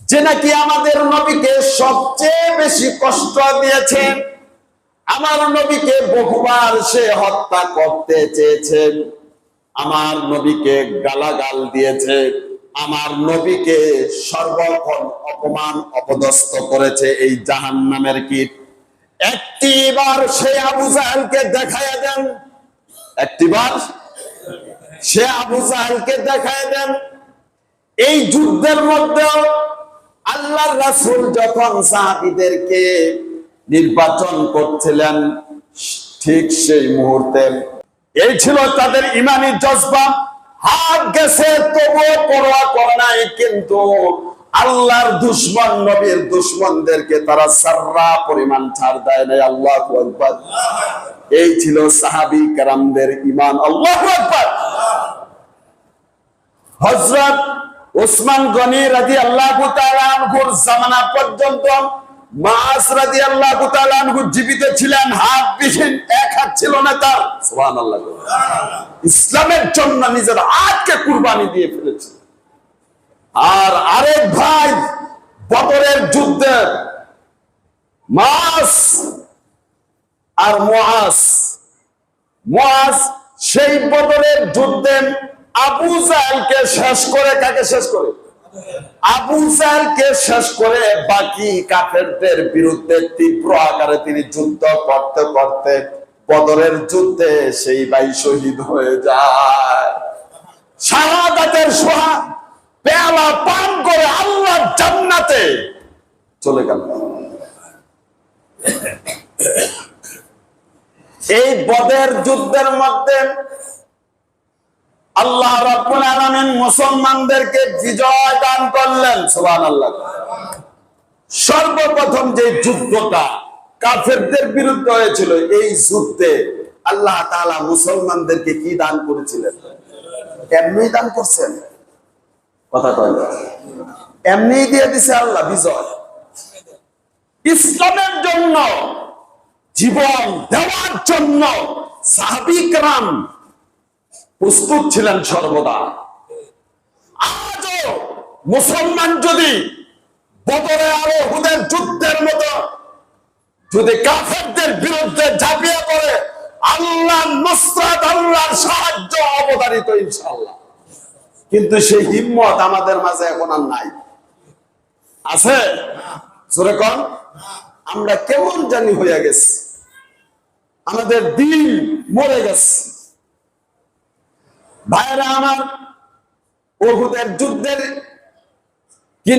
যে নাকি আমাদের নবীকে সবচেয়ে বেশি কষ্ট দিয়েছেন, আমার নবীকে বহুবার সে হত্যা করতে চেয়েছেন, আমার নবীকে গালাগাল দিয়েছে, আমার নবীকে সর্বক্ষণ অপমান অপদস্থ করেছে এই জাহান্নামের কীট। একটিবার সে আবু জাহেলকে দেখায় দেন, একটিবার সে আবু জাহেলকে দেখায় দেন। এই যুদ্ধের মধ্যে আল্লাহর রাসূল যখন সাহাবীদেরকে নির্বাচন করছিলেন, ঠিক সেই মুহূর্তে এই ছিল তাদের ইমানি জজবা। হাত গেছে তবুও পরোয়া করে নাই, কিন্তু আল্লাহর দুশমন নবীর দুশমনদেরকে তারা সাররা পরিমাণ ছাড় দেয় নাই। আল্লাহু আকবার। এই ছিল সাহাবী কেরামদের ঈমান। আল্লাহু আকবার। হযরত ওসমান গনি রাদিয়াল্লাহু তাআলা আনহুর জামানা পর্যন্ত মুআজ রাদিয়াল্লাহু তাআলা আনহু জীবিত ছিলেন, হাত বিহীন, এক হাত ছিল না তার। সুবহানাল্লাহ। ইসলামের জন্য নিজের হাতকে কুরবানি দিয়ে ফেলেছে। আর আরেক ভাই বদরের যুদ্ধে মুআজ আর মুআজ সেই বদরের যুদ্ধে আবু জাহেলকে শেষ করে, কাকে শেষ করে? আবু জাহেলকে শেষ করে বাকি কাফেরদের বিরুদ্ধে তীব্র আকারে তিনি যুদ্ধ করতে করতে বদরের যুদ্ধে সেই ভাই শহীদ হয়ে যায়। শাহাদাতের পেয়ালা পান করে আল্লাহ জান্নাতে চলে গেল। এই বদরের যুদ্ধের মধ্যে আল্লাহ রাব্বুল আলামিন মুসলমানদেরকে বিজয় দান করলেন। সুবহানাল্লাহ। সর্বপ্রথম যে যুদ্ধটা কাফেরদের বিরুদ্ধে হয়েছিল, এই যুদ্ধে আল্লাহ তাআলা মুসলমানদেরকে কি দান করেছিলেন? এমনি দান করছেন? কথা কয় না, এমনি দিয়ে দিছে আল্লাহ বিজয়। ইসলামের জন্য জীবন দেওয়ার জন্য সাহাবী কেরাম প্রস্তুত ছিলেন সর্বদা। আজও মুসলমান যদি বদরে আর উহুদের যুদ্ধের মতো যদি কাফেরদের বিরুদ্ধে ঝাঁপিয়ে পড়ে, আল্লাহর নুসরাত, আল্লাহর সাহায্য অবধারিত ইনশাআল্লাহ। কিন্তু সেই হিম্মত আমাদের মাঝে এখন আর নাই। আছে? জোরে কোন। আমরা কেমন জানি হয়ে গেছি, আমাদের দিল মরে গেছে। ভাইরা আমার, উহুদের যুদ্ধের